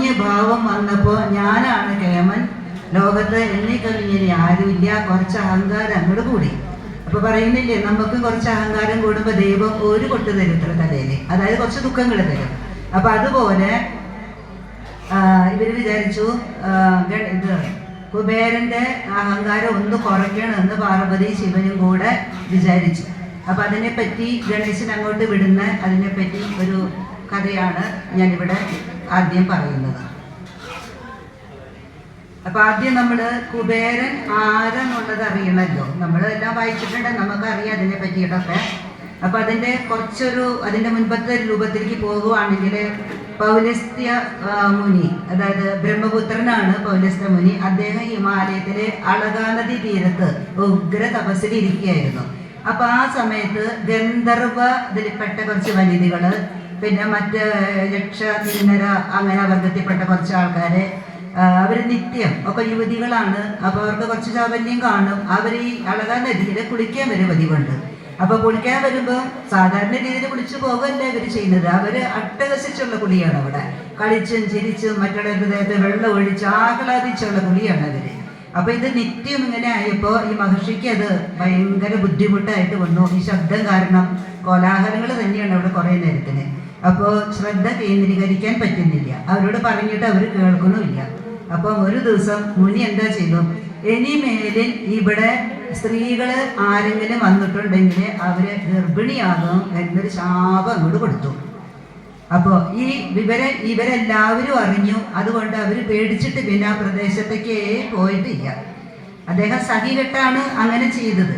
തുടങ്ങിയ ഭാവം വന്നപ്പോൾ ഞാനാണ് കേമൻ, ലോകത്ത് എന്നെ കവിഞ്ഞിനി ആരുമില്ല, കുറച്ച് അഹങ്കാരം അങ്ങോട്ട് കൂടി. അപ്പൊ പറയുന്നില്ലേ, നമുക്ക് കുറച്ച് അഹങ്കാരം കൂടുമ്പോൾ ദൈവം ഒരു കൊട്ട് തരും ഇത്ര തലയില്, അതായത് കുറച്ച് ദുഃഖങ്ങൾ തരും. അപ്പൊ അതുപോലെ ഇവര് വിചാരിച്ചു ഇത് കുബേരന്റെ അഹങ്കാരം ഒന്ന് കുറയ്ക്കണമെന്ന് പാർവതി ശിവനും കൂടെ വിചാരിച്ചു. അപ്പൊ അതിനെപ്പറ്റി ഗണേശൻ അങ്ങോട്ട് വിടുന്ന അതിനെപ്പറ്റി ഒരു കഥയാണ് ഞാനിവിടെ ആദ്യം പറയുന്നത്. അപ്പൊ ആദ്യം നമ്മള് കുബേരൻ ആരെന്നുള്ളത് അറിയണമല്ലോ. നമ്മളെല്ലാം വായിച്ചിട്ടുണ്ട്, നമുക്കറിയാം അതിനെ പറ്റിയിട്ടൊക്കെ. അപ്പൊ അതിന്റെ മുൻപത്തെ രൂപത്തിലേക്ക് പോകുവാണെങ്കിൽ പൗലസ്ത്യ മുനി, അതായത് ബ്രഹ്മപുത്രനാണ് പൗലസ്ത്യ മുനി. അദ്ദേഹം ഹിമാലയത്തിലെ അളകാനദി തീരത്ത് ഉഗ്ര തപസ്സിലിരിക്കുകയായിരുന്നു. അപ്പൊ ആ സമയത്ത് ഗന്ധർവതിൽപ്പെട്ട കുറച്ച് വനിതകള്, പിന്നെ മറ്റ് യക്ഷ കിന്നര അങ്ങനെ വർഗത്തിൽപ്പെട്ട കുറച്ച് ആൾക്കാര്, അവര് നിത്യം ഒക്കെ യുവതികളാണ്. അപ്പൊ അവർക്ക് കുറച്ച് ചാവല്യം കാണും. അവർ ഈ അളകാ നദിയിൽ കുളിക്കാൻ വരും പതിവുണ്ട്. അപ്പൊ കുളിക്കാൻ വരുമ്പോ സാധാരണ രീതിയിൽ കുളിച്ചു പോകല്ല ഇവര് ചെയ്യുന്നത്. അവര് അട്ടഹസിച്ചുള്ള കുളിയാണ്. അവിടെ കളിച്ചും ചിരിച്ചും മറ്റുള്ള ഹൃദയത്തെ വെള്ളം ഒഴിച്ച് ആഹ്ലാദിച്ചുള്ള കുളിയാണ് അവര്. അപ്പൊ ഇത് നിത്യം ഇങ്ങനെ ആയപ്പോ ഈ മഹർഷിക്ക് അത് ഭയങ്കര ബുദ്ധിമുട്ടായിട്ട് വന്നു. ഈ ശബ്ദം കാരണം കോലാഹലങ്ങൾ തന്നെയാണ് അവിടെ കുറെ നേരത്തിന്. അപ്പോൾ ശ്രദ്ധ കേന്ദ്രീകരിക്കാൻ പറ്റുന്നില്ല. അവരോട് പറഞ്ഞിട്ട് അവർ കേൾക്കണമില്ല. അപ്പം ഒരു ദിവസം മുനി എന്താ ചെയ്തു, ഇനിമേലിൽ ഇവിടെ സ്ത്രീകള് ആരെങ്കിലും വന്നിട്ടുണ്ടെങ്കിൽ അവര് ഗർഭിണിയാകും എന്നൊരു ശാപം അങ്ങോട്ട് കൊടുത്തു. അപ്പോൾ ഇവരെല്ലാവരും അറിഞ്ഞു. അതുകൊണ്ട് അവർ പേടിച്ചിട്ട് പിന്നെ ആ പ്രദേശത്തേക്കേ പോയിട്ടില്ല. അദ്ദേഹം സഹികെട്ടാണ് അങ്ങനെ ചെയ്തത്.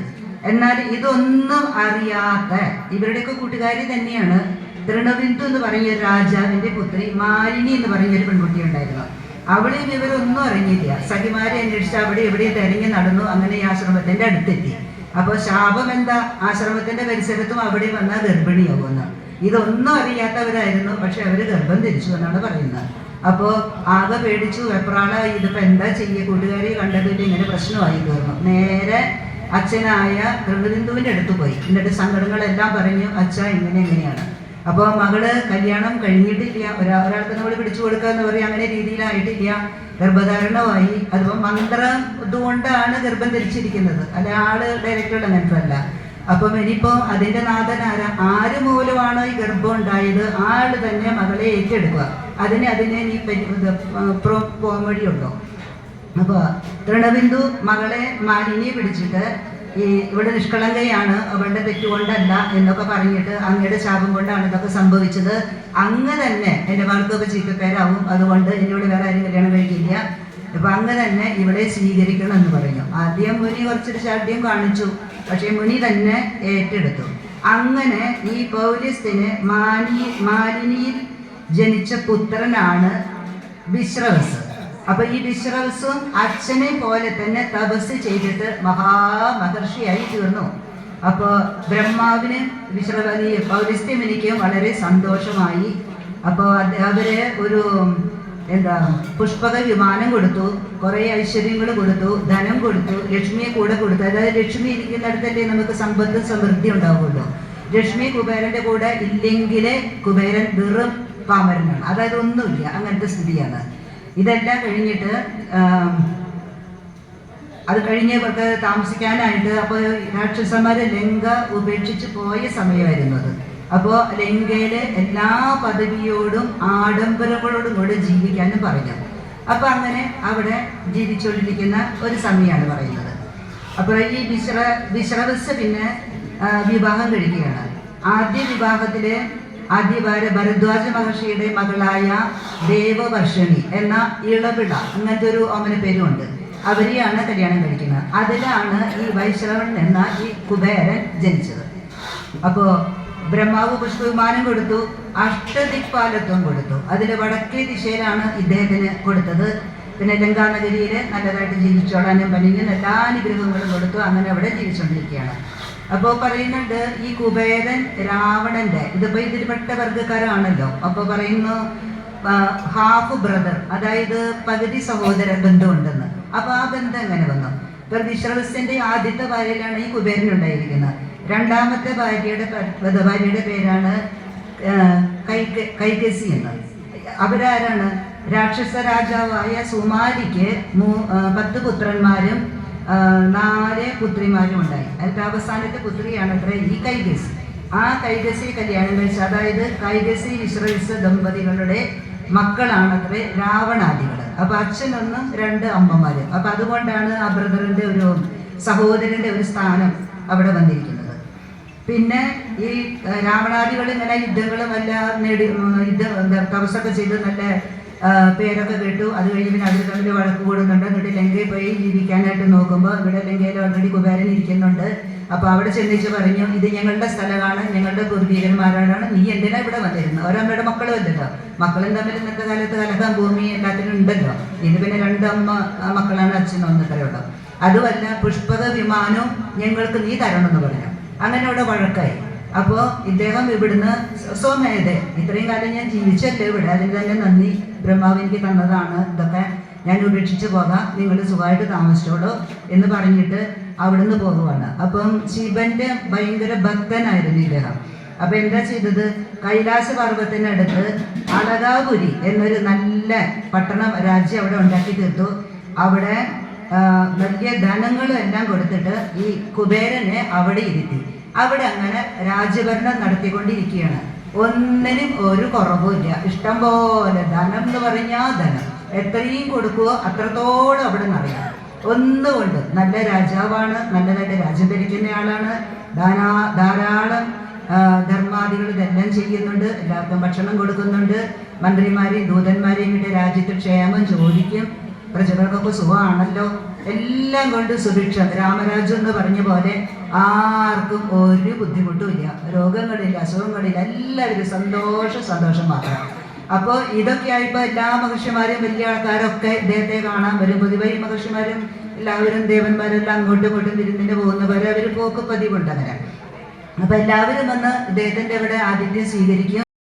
എന്നാൽ ഇതൊന്നും അറിയാത്ത ഇവരുടെയൊക്കെ കൂട്ടുകാരി തന്നെയാണ് തൃണബിന്ദു എന്ന് പറയുന്ന ഒരു രാജാവിന്റെ പുത്രി മാലിനി എന്ന് പറയുന്ന ഒരു പെൺകുട്ടി ഉണ്ടായിരുന്നു. അവളെയും ഇവരൊന്നും അറിഞ്ഞില്ല. സഖിമാരെ അന്വേഷിച്ച് അവിടെ എവിടെയും തെരഞ്ഞു നടന്നു. അങ്ങനെ ഈ ആശ്രമത്തിന്റെ അടുത്തെത്തി. അപ്പോൾ ശാപം എന്താ, ആശ്രമത്തിന്റെ പരിസരത്തും അവിടെ വന്നാൽ ഗർഭിണിയാവുമെന്ന്. ഇതൊന്നും അറിയാത്തവരായിരുന്നു. പക്ഷെ അവര് ഗർഭം ധരിച്ചു എന്നാണ് പറയുന്നത്. അപ്പോൾ ആകെ പേടിച്ചു, വെപ്രാളായി. ഇതിപ്പോ എന്താ ചെയ്യുക, കൂട്ടുകാരി കണ്ടതിൽ ഇങ്ങനെ പ്രശ്നമായി തീർന്നു. നേരെ അച്ഛനായ തൃണബിന്ദുവിന്റെ അടുത്ത് പോയി. എന്നിട്ട് സങ്കടങ്ങളെല്ലാം പറഞ്ഞു, അച്ഛ എങ്ങനെയാണ്. അപ്പോൾ മകള് കല്യാണം കഴിഞ്ഞിട്ടില്ല, ഒരാൾക്ക് നമ്മൾ പിടിച്ചു കൊടുക്കുക എന്ന് പറയും, അങ്ങനെ രീതിയിലായിട്ടില്ല. ഗർഭധാരണമായി. അതിപ്പോ മന്ത്രം ഇതുകൊണ്ടാണ് ഗർഭം ധരിച്ചിരിക്കുന്നത്, അല്ല ആള് ഡയറക്റ്റുള്ള അങ്ങനത്തല്ല. അപ്പം ഇനിയിപ്പോ അതിന്റെ നാഥൻ ആര് മൂലമാണോ ഈ ഗർഭം ഉണ്ടായത് ആള് തന്നെ മകളെ ഏറ്റെടുക്കുക. അതിനെ നീ പോംവഴിയുണ്ടോ. അപ്പൊ തൃണബിന്ദു മകളെ മാലിനിയെ പിടിച്ചിട്ട് ഇവിടെ നിഷ്കളങ്കയാണ്, അവളുടെ തെറ്റുകൊണ്ടല്ല എന്നൊക്കെ പറഞ്ഞിട്ട് അങ്ങയുടെ ശാപം കൊണ്ടാണ് ഇതൊക്കെ സംഭവിച്ചത്. അങ്ങ് തന്നെ എൻ്റെ മകൾക്ക് ചീത്തപ്പേരാവും, അതുകൊണ്ട് എന്നോട് വേറെ ആരും കല്യാണം കഴിക്കില്ല. അപ്പൊ അങ്ങ് തന്നെ ഇവിടെ സ്വീകരിക്കണം എന്ന് പറഞ്ഞു. ആദ്യം മുനി കുറച്ചൊരു ശാഠ്യം കാണിച്ചു. പക്ഷെ മുനി തന്നെ ഏറ്റെടുത്തു. അങ്ങനെ ഈ പൗലസ്ത്യന് മാലിനിയിൽ ജനിച്ച പുത്രനാണ് വിശ്രവസ്. അപ്പൊ ഈ വിശ്രവസും അച്ഛനെ പോലെ തന്നെ തപസ് ചെയ്തിട്ട് മഹാമഹർഷിയായി തീർന്നു. അപ്പൊ ബ്രഹ്മാവിന് പൗലസ്ത്യമുനിക്ക് വളരെ സന്തോഷമായി. അപ്പൊ അവര് ഒരു പുഷ്പക വിമാനം കൊടുത്തു, കുറെ ഐശ്വര്യങ്ങൾ കൊടുത്തു, ധനം കൊടുത്തു, ലക്ഷ്മിയെ കൂടെ കൊടുത്തു. അതായത് ലക്ഷ്മി ഇരിക്കുന്നിടത്തല്ലേ നമുക്ക് സമ്പത്തും സമൃദ്ധി ഉണ്ടാവുള്ളൂ. ലക്ഷ്മി കുബേരന്റെ കൂടെ ഇല്ലെങ്കില് കുബേരൻ വെറും പാമരനാണ്, അതായത് ഒന്നുമില്ല, അങ്ങനത്തെ സ്ഥിതിയാണ്. ഇതെല്ലാം കഴിഞ്ഞിട്ട് അത് കഴിഞ്ഞവർക്ക് താമസിക്കാനായിട്ട് അപ്പോൾ രാക്ഷസന്മാര് ലങ്ക ഉപേക്ഷിച്ച് പോയ സമയമായിരുന്നു അത്. അപ്പോൾ ലങ്കയിലെ എല്ലാ പദവിയോടും ആഡംബരങ്ങളോടും കൂടെ ജീവിക്കാനും പറഞ്ഞു. അപ്പൊ അങ്ങനെ അവിടെ ജീവിച്ചുകൊണ്ടിരിക്കുന്ന ഒരു സമയമാണ് പറയുന്നത്. അപ്പോൾ ഈ വിശ്രവസ് പിന്നെ വിവാഹം കഴിക്കുകയാണ്. ആദ്യ വിവാഹത്തില് ഭരദ്വാജ മഹർഷിയുടെ മകളായ ദേവവർഷിണി എന്ന ഇളവിള, അങ്ങനത്തെ ഒരു ഓമന പേരുമുണ്ട്, അവരെയാണ് കല്യാണം കഴിക്കുന്നത്. അതിലാണ് ഈ വൈശ്രവൺ എന്ന ഈ കുബേരൻ ജനിച്ചത്. അപ്പോ ബ്രഹ്മാവ് പുഷ്പവിമാനം കൊടുത്തു, അഷ്ടദിക്പാലത്വം കൊടുത്തു. അതിൽ വടക്കേ ദിശയിലാണ് ഇദ്ദേഹത്തിന് കൊടുത്തത്. പിന്നെ ലങ്കാനഗരിയില് നല്ലതായിട്ട് ജീവിച്ചോളാനും പനിഞ്ഞും എല്ലാ അനുഗ്രഹങ്ങളും കൊടുത്തു. അങ്ങനെ അവിടെ ജീവിച്ചുകൊണ്ടിരിക്കുകയാണ്. അപ്പോൾ പറയുന്നുണ്ട് ഈ കുബേരൻ രാവണന്റെ ഇതിൽപ്പെട്ട വർഗ്ഗക്കാരാണല്ലോ. അപ്പോൾ പറയുന്നു ഹാഫ് ബ്രദർ, അതായത് പകുതി സഹോദര ബന്ധമുണ്ടെന്ന്. അപ്പൊ ആ ബന്ധം എങ്ങനെ വന്നു? ഇപ്പൊ വിശ്രവസിന്റെ ആദ്യത്തെ ഭാര്യയിലാണ് ഈ കുബേരൻ ഉണ്ടായിരിക്കുന്നത്. രണ്ടാമത്തെ ഭാര്യയുടെ പേരാണ് കൈകസി എന്ന്. അവരാരാണ്? രാക്ഷസ രാജാവായ സുമാലിക്ക് 10 പുത്രന്മാരും 4 പുത്രിമാരും ഉണ്ടായി. അതിൽ അവസാനത്തെ പുത്രിയാണ് അത്ര ഈ കൈകസി. ആ കൈകസി കല്യാണം കഴിച്ച, അതായത് കൈകസി വിശ്രയിച്ച ദമ്പതികളുടെ മക്കളാണത്രേ രാവണാദികൾ. അപ്പൊ അച്ഛനൊന്നും 2 അമ്മമാരും. അപ്പൊ അതുകൊണ്ടാണ് ആ ബ്രദറിന്റെ ഒരു സഹോദരന്റെ ഒരു സ്ഥാനം അവിടെ വന്നിരിക്കുന്നത്. പിന്നെ ഈ രാവണാദികൾ ഇങ്ങനെ യുദ്ധങ്ങളും എല്ലാം തപസ്സൊക്കെ ചെയ്ത് നല്ല പേരൊക്കെ കേട്ടു. അത് കഴിഞ്ഞ് പിന്നെ അവർ തമ്മിൽ വഴക്ക് കൂടുന്നുണ്ട്. എന്നിട്ട് ലങ്കയിൽ പോയി ജീവിക്കാനായിട്ട് നോക്കുമ്പോൾ ഇവിടെ ലങ്കയിൽ ഓൾറെഡി കുബേരൻ ഇരിക്കുന്നുണ്ട്. അപ്പോൾ അവിടെ ചെന്നിച്ച് പറഞ്ഞു, ഇത് ഞങ്ങളുടെ സ്ഥലമാണ്, ഞങ്ങളുടെ പൂർവീകന്മാരാണ്, നീ എന്തിനാ ഇവിടെ വന്നിരുന്നത്? ഒരമ്മയുടെ മക്കളും അല്ലല്ലോ, മക്കളും തമ്മിൽ ഇന്നത്തെ കാലത്ത് കലഹം ഭൂമി എല്ലാത്തിനും ഉണ്ടല്ലോ. ഇത് പിന്നെ 2 മക്കളാണ്, അച്ഛനും ഒന്നത്രയുള്ളൂ. അതുമല്ല, പുഷ്പക വിമാനവും ഞങ്ങൾക്ക് നീ തരണമെന്ന് പറഞ്ഞു. അങ്ങനെ അവിടെ വഴക്കായി. അപ്പോൾ ഇദ്ദേഹം ഇവിടുന്ന് സ്വമേധ, ഇത്രയും കാലം ഞാൻ ജീവിച്ചല്ലേ ഇവിടെ, അതിന് തന്നെ നന്ദി, ബ്രഹ്മാവ് എനിക്ക് തന്നതാണ്, ഇതൊക്കെ ഞാൻ ഉപേക്ഷിച്ച് പോകാം, നിങ്ങൾ സുഖമായിട്ട് താമസിച്ചോളൂ എന്ന് പറഞ്ഞിട്ട് അവിടുന്ന് പോകുവാണ്. അപ്പം ശിവന്റെ ഭയങ്കര ഭക്തനായിരുന്നു ഇദ്ദേഹം. അപ്പൊ എന്താ ചെയ്തത്? കൈലാസ പർവ്വതത്തിനടുത്ത് അളകാപുരി എന്നൊരു നല്ല പട്ടണം, രാജ്യം അവിടെ ഉണ്ടാക്കി തീർത്തു. അവിടെ വലിയ ധനങ്ങളും എല്ലാം കൊടുത്തിട്ട് ഈ കുബേരനെ അവിടെ ഇരുത്തി. അവിടെ അങ്ങനെ രാജ്യഭരണം നടത്തിക്കൊണ്ടിരിക്കുകയാണ്. ഒന്നിനും ഒരു കുറവുമില്ല. ഇഷ്ടം പോലെ ധനം എന്ന് പറഞ്ഞാൽ ധനം എത്രയും കൊടുക്കുവോ അത്രത്തോളം അവിടെ നിറയാം. ഒന്നുകൊണ്ട് നല്ല രാജാവാണ്, നല്ലതായിട്ട് രാജ്യം ഭരിക്കുന്ന ആളാണ്. ധാരാളം ധർമാദികൾ ഇതെല്ലാം ചെയ്യുന്നുണ്ട്. എല്ലാവർക്കും ഭക്ഷണം കൊടുക്കുന്നുണ്ട്. മന്ത്രിമാരെയും ദൂതന്മാരെയും വിട്ട് രാജ്യത്ത് ക്ഷേമം ചോദിക്കും. പ്രജകൾക്കൊക്കെ സുഖമാണല്ലോ, എല്ലാം കൊണ്ട് സുഭിക്ഷം. രാമരാജ്യം എന്ന് പറഞ്ഞ പോലെ ആർക്കും ഒരു ബുദ്ധിമുട്ടുമില്ല, രോഗങ്ങളില്ല, അസുഖങ്ങളില്ല, എല്ലാവരും സന്തോഷം മാത്രം. അപ്പോൾ ഇതൊക്കെ ആയപ്പോൾ എല്ലാ മഹർഷിമാരും വലിയ ആൾക്കാരൊക്കെ ഇദ്ദേഹത്തെ കാണാൻ വരും. പൊതുവെ ഈ മഹർഷിമാരും എല്ലാവരും ദേവന്മാരെല്ലാം അങ്ങോട്ടും ഇങ്ങോട്ടും വിരുന്നിന് പോകുന്നവരെ അവർ പോക്ക് പതിവുണ്ട് അങ്ങനെ. അപ്പോൾ എല്ലാവരും വന്ന് ഇദ്ദേഹത്തിൻ്റെ ഇവിടെ ആതിഥ്യം സ്വീകരിക്കും.